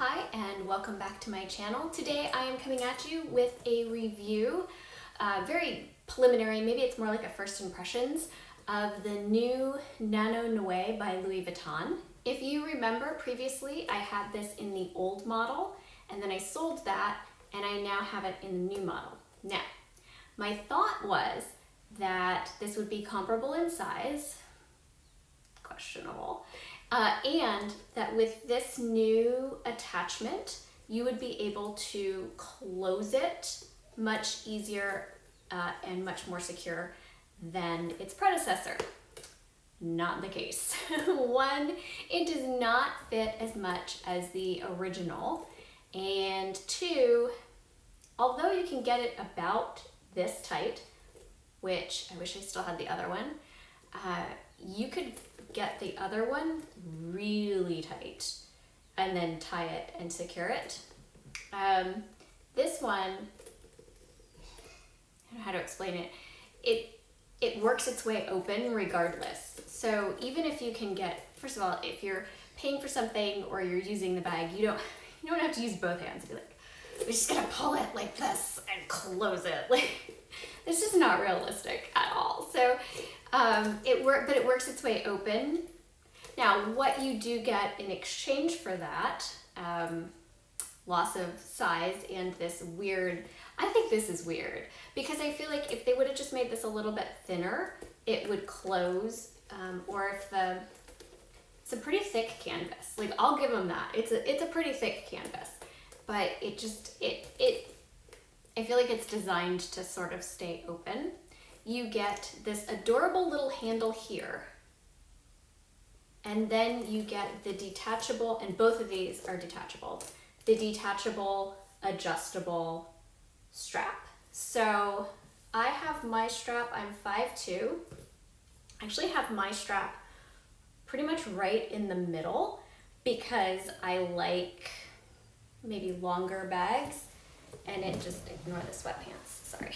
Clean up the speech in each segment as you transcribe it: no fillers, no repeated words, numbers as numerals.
Hi and welcome back to my channel. Today I am coming at you with a review, very preliminary, maybe it's more like a first impressions, of the new Nano Noe by Louis Vuitton. If you remember previously I had this in the old model and then I sold that and I now have it in the new model. Now, my thought was that this would be comparable in size, questionable, and that with this new attachment, you would be able to close it much easier and much more secure than its predecessor. Not the case. One, it does not fit as much as the original. And two, although you can get it about this tight, which I wish I still had the other one, you could get the other one really tight and then tie it and secure it. This one, I don't know how to explain it. It works its way open regardless. So even if you can get, first of all, if you're paying for something or you're using the bag, you don't have to use both hands. Be like, we're just gonna pull it like this and close it. Like, this is not realistic at all. So it works its way open. Now, what you do get in exchange for that, loss of size and this weird, I think this is weird because I feel like if they would have just made this a little bit thinner, it would close, or if it's a pretty thick canvas. Like, I'll give them that. It's a pretty thick canvas, but I feel like it's designed to sort of stay open. You get this adorable little handle here, and then you get the detachable, and both of these are detachable, the detachable adjustable strap. So I have my strap, I'm 5'2". I actually have my strap pretty much right in the middle because I like maybe longer bags, and it just, ignore the sweatpants, sorry.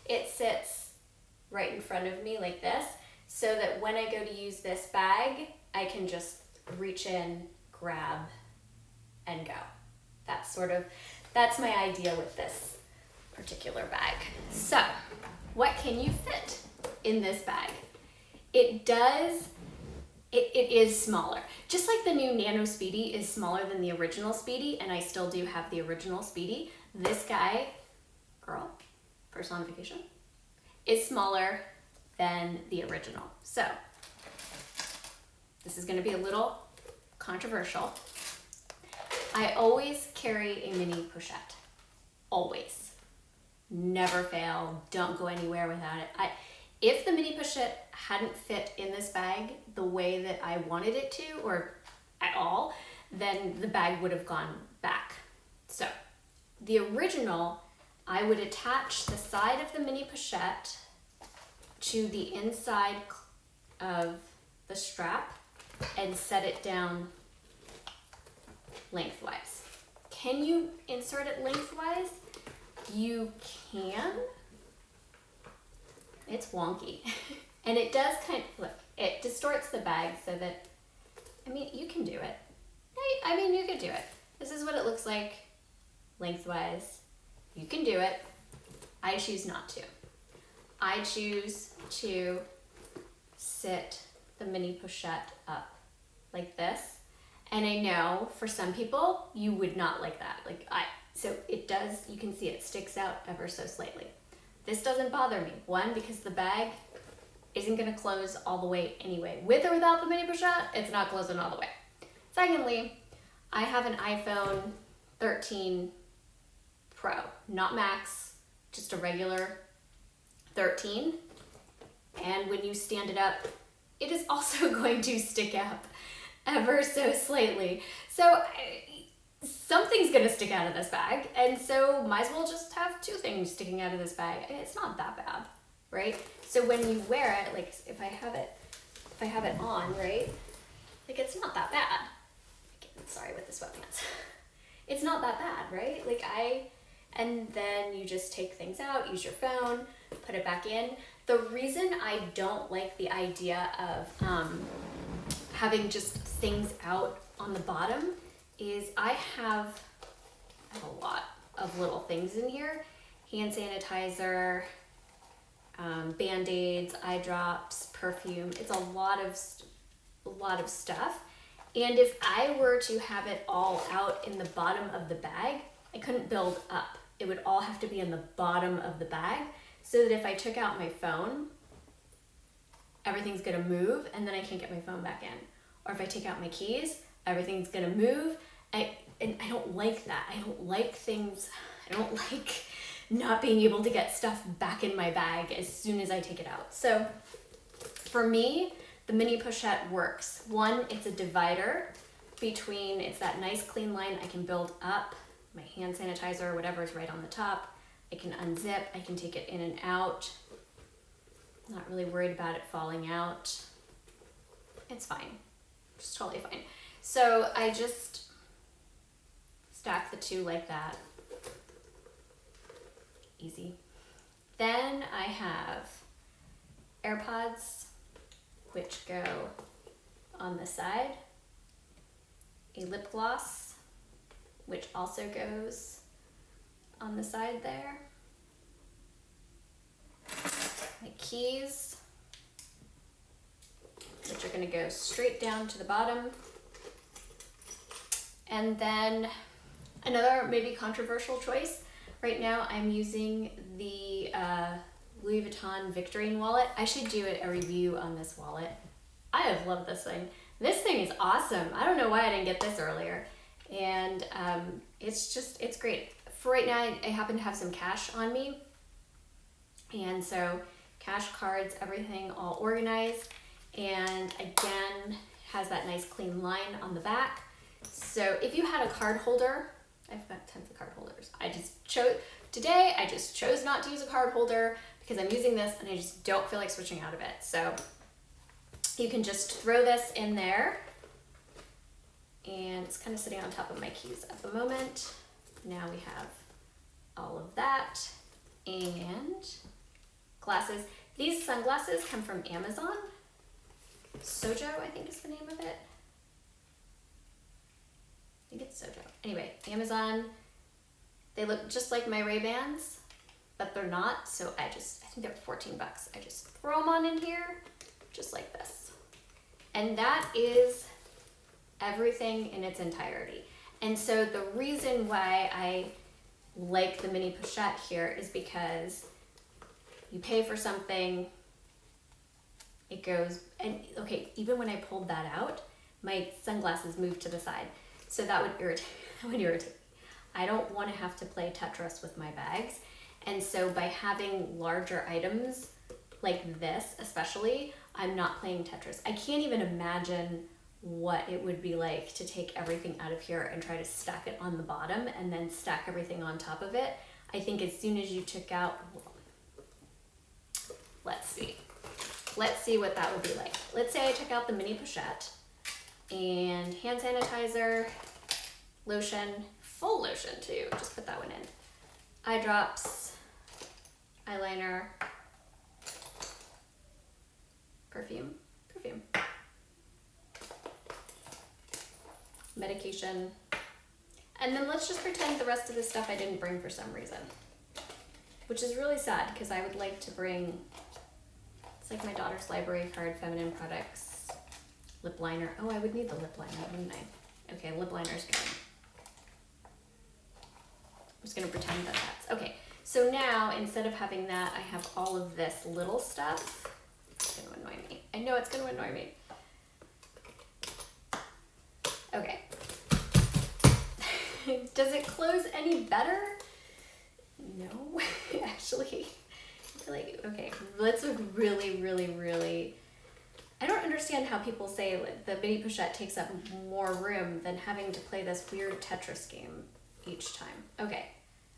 It sits right in front of me like this, so that when I go to use this bag, I can just reach in, grab, and go. That's my idea with this particular bag. So, what can you fit in this bag? It is smaller. Just like the new Nano Speedy is smaller than the original Speedy, and I still do have the original Speedy, this guy, girl, personification, is smaller than the original. So, this is gonna be a little controversial. I always carry a mini pochette. Always. Never fail, don't go anywhere without it. If the mini pochette hadn't fit in this bag the way that I wanted it to, or at all, then the bag would have gone back. So, the original, I would attach the side of the mini pochette to the inside of the strap and set it down lengthwise. Can you insert it lengthwise? You can. It's wonky. And it does look, it distorts the bag so that, I mean, you can do it. I mean, you could do it. This is what it looks like lengthwise. You can do it. I choose not to. I choose to sit the mini pochette up like this. And I know for some people, you would not like that. So it does, you can see it sticks out ever so slightly. This doesn't bother me. One, because the bag isn't gonna close all the way anyway. With or without the mini pochette, it's not closing all the way. Secondly, I have an iPhone 13 Pro, not Max, just a regular 13. And when you stand it up, it is also going to stick out ever so slightly. So something's gonna stick out of this bag, and so might as well just have two things sticking out of this bag. It's not that bad, right? So when you wear it, like if I have it on, right? Like, it's not that bad. Sorry with the sweatpants. It's not that bad, right? And then you just take things out, use your phone, put it back in. The reason I don't like the idea of having just things out on the bottom is I have a lot of little things in here. Hand sanitizer, Band-Aids, eye drops, perfume. It's a lot of stuff. And if I were to have it all out in the bottom of the bag, I couldn't build up. It would all have to be in the bottom of the bag, so that if I took out my phone, everything's gonna move and then I can't get my phone back in. Or if I take out my keys, everything's gonna move. And I don't like that. I don't like not being able to get stuff back in my bag as soon as I take it out. So for me, the mini pochette works. One, it's a divider between, it's that nice clean line I can build up. My hand sanitizer or whatever is right on the top. I can unzip, I can take it in and out. Not really worried about it falling out. It's fine, it's totally fine. So I just stack the two like that. Easy. Then I have AirPods, which go on the side. A lip gloss, which also goes on the side there. My keys, which are gonna go straight down to the bottom. And then another maybe controversial choice. Right now I'm using the Louis Vuitton Victorine wallet. I should do a review on this wallet. I have loved this thing. This thing is awesome. I don't know why I didn't get this earlier. And it's great. For right now, I happen to have some cash on me. And so cash, cards, everything all organized. And again, has that nice clean line on the back. So if you had a card holder, I've got tons of card holders. Today I just chose not to use a card holder because I'm using this and I just don't feel like switching out of it. So you can just throw this in there, and it's kind of sitting on top of my keys at the moment. Now we have all of that, and glasses. These sunglasses come from Amazon. Sojo, I think is the name of it. I think it's Sojo. Anyway, Amazon. They look just like my Ray-Bans, but they're not. So I think they're 14 bucks. I just throw them on in here, just like this. And that is everything in its entirety. And so the reason why I like the mini pochette here is because you pay for something, it goes, and okay, even when I pulled that out, my sunglasses moved to the side. So that would irritate me. I don't want to have to play Tetris with my bags. And so by having larger items like this, especially, I'm not playing Tetris. I can't even imagine what it would be like to take everything out of here and try to stack it on the bottom and then stack everything on top of it. I think as soon as you took out, let's see what that would be like. Let's say I took out the mini pochette and hand sanitizer, lotion, full lotion too, just put that one in. Eye drops, eyeliner, perfume, medication, and then let's just pretend the rest of the stuff I didn't bring for some reason, which is really sad because I would like to bring, it's like my daughter's library card, feminine products, lip liner. Oh, I would need the lip liner, wouldn't I? Okay, lip liner's going. I'm just gonna pretend that that's, okay. So now, instead of having that, I have all of this little stuff. It's gonna annoy me. I know it's gonna annoy me. Okay. Does it close any better? No, actually. I feel like, okay, let's look really, I don't understand how people say the mini pochette takes up more room than having to play this weird Tetris game each time. Okay,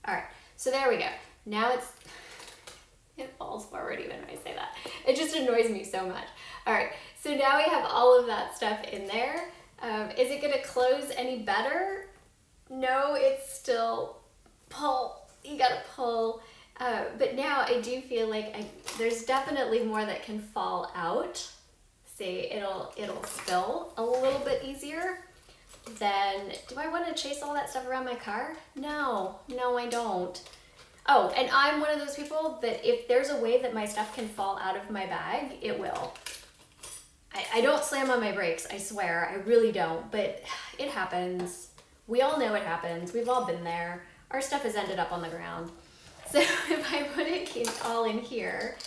all right, so there we go. Now it falls forward even when I say that. It just annoys me so much. All right, so now we have all of that stuff in there. Is it gonna close any better? No, it's still pull. You gotta pull. But now I do feel like there's definitely more that can fall out. See, it'll spill a little bit easier. then do I want to chase all that stuff around my car? No, I don't. Oh, and I'm one of those people that if there's a way that my stuff can fall out of my bag, it will. I don't slam on my brakes, I swear, I really don't, but it happens. We all know it happens. We've all been there. Our stuff has ended up on the ground. So if I put it all in here,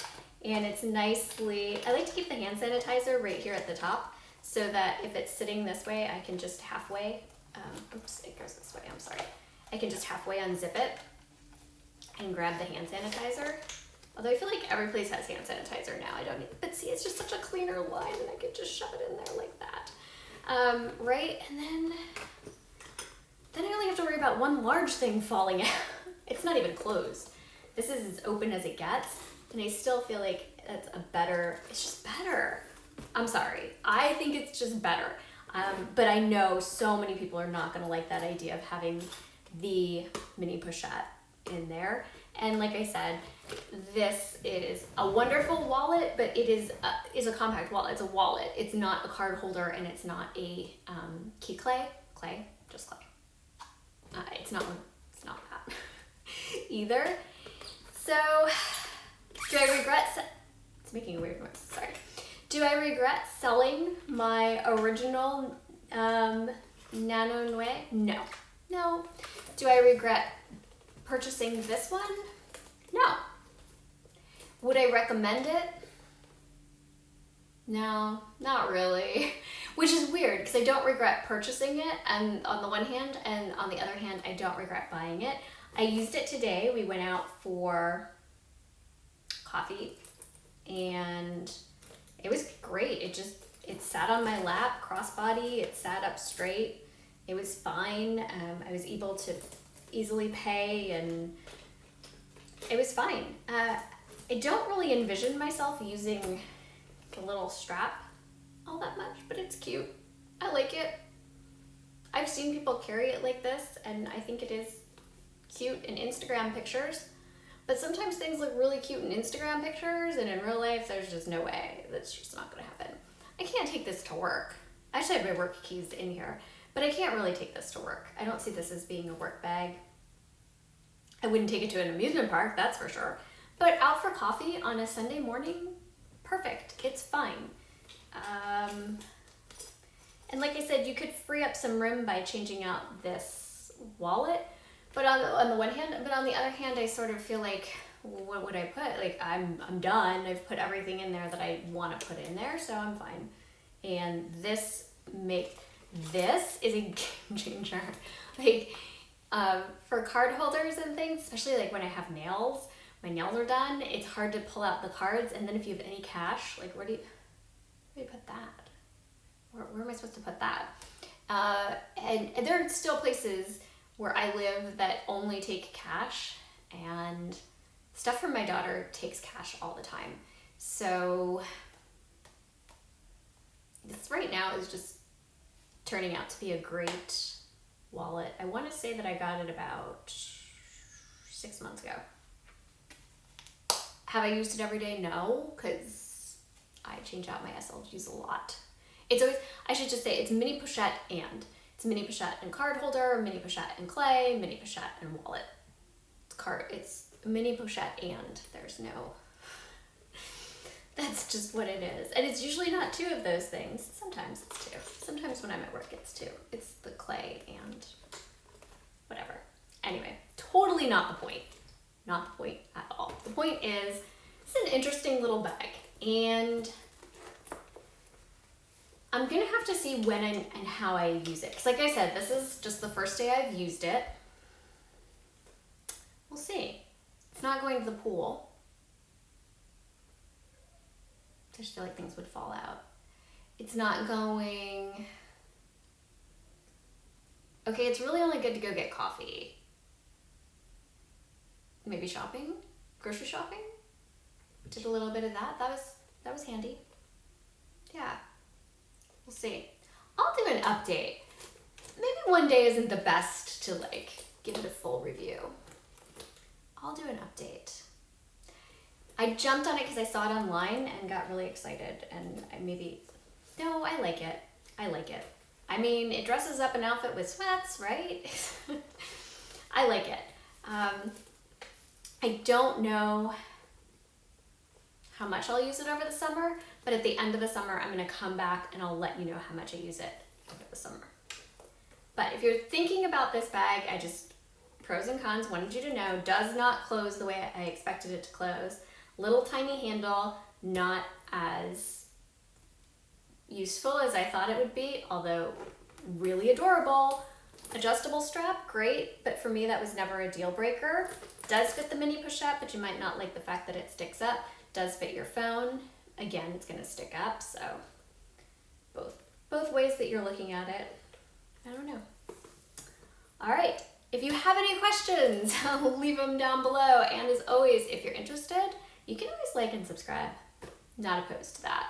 and it's nicely, I like to keep the hand sanitizer right here at the top, so that if it's sitting this way, I can just halfway, oops, it goes this way, I'm sorry. I can just halfway unzip it and grab the hand sanitizer. Although I feel like every place has hand sanitizer now. I don't need, but see, it's just such a cleaner line and I could just shove it in there like that. Right, and then I only have to worry about one large thing falling out. It's not even closed. This is as open as it gets, and I still feel like that's it's just better. I'm sorry, I think it's just better. But I know so many people are not gonna like that idea of having the mini pochette in there. And like I said, this is a wonderful wallet, but it is a compact wallet. It's a wallet. It's not a card holder, and it's not a key just clay. It's not that either. So, do I regret? It's making a weird noise. Sorry. Do I regret selling my original Nano Noe? No. Do I regret purchasing this one? No. Would I recommend it? No, not really. Which is weird because I don't regret purchasing it, and on the one hand, and on the other hand, I don't regret buying it. I used it today. We went out for coffee and it was great. It sat on my lap, crossbody, it sat up straight. It was fine. I was able to easily pay and it was fine. I don't really envision myself using the little strap all that much, but it's cute. I like it. I've seen people carry it like this, and I think it is cute in Instagram pictures, but sometimes things look really cute in Instagram pictures, and in real life, there's just no way. That's just not gonna happen. I can't take this to work. I actually have my work keys in here, but I can't really take this to work. I don't see this as being a work bag. I wouldn't take it to an amusement park, that's for sure. But out for coffee on a Sunday morning, perfect, it's fine. And like I said, you could free up some room by changing out this wallet, but on the one hand, but on the other hand, I sort of feel like, what would I put? Like, I'm done, I've put everything in there that I want to put in there, so I'm fine. And this is a game changer. Like, for card holders and things, especially like when I have nails, my nails are done, it's hard to pull out the cards, and then if you have any cash, like where do you put that? Where am I supposed to put that? And there are still places where I live that only take cash, and stuff from my daughter takes cash all the time. So this right now is just turning out to be a great wallet. I want to say that I got it about 6 months ago. Have I used it every day? No, because I change out my SLGs a lot. It's always, I should just say, it's mini pochette and. It's mini pochette and card holder, mini pochette and clay, mini pochette and wallet. It's mini pochette and. There's no, that's just what it is. And it's usually not two of those things. Sometimes it's two. Sometimes when I'm at work, it's two. It's the clay and whatever. Anyway, totally not the point. Not the point at all. The point is, it's an interesting little bag. And I'm gonna have to see when and how I use it. Because like I said, this is just the first day I've used it. We'll see. It's not going to the pool. I just feel like things would fall out. It's not going... Okay, it's really only good to go get coffee. Maybe shopping? Grocery shopping? Did a little bit of that. That was handy. Yeah. We'll see. I'll do an update. Maybe one day isn't the best to like give it a full review. I'll do an update. I jumped on it because I saw it online and got really excited, and I like it. I like it. I mean, it dresses up an outfit with sweats, right? I like it. I don't know how much I'll use it over the summer, but at the end of the summer, I'm gonna come back and I'll let you know how much I use it over the summer. But if you're thinking about this bag, pros and cons, wanted you to know, does not close the way I expected it to close. Little tiny handle, not as useful as I thought it would be, although really adorable. Adjustable strap, great, but for me that was never a deal breaker. Does fit the mini push-up, but you might not like the fact that it sticks up. Does fit your phone. Again, it's gonna stick up, so both ways that you're looking at it. I don't know. All right, if you have any questions, leave them down below. And as always, if you're interested, you can always like and subscribe. Not opposed to that.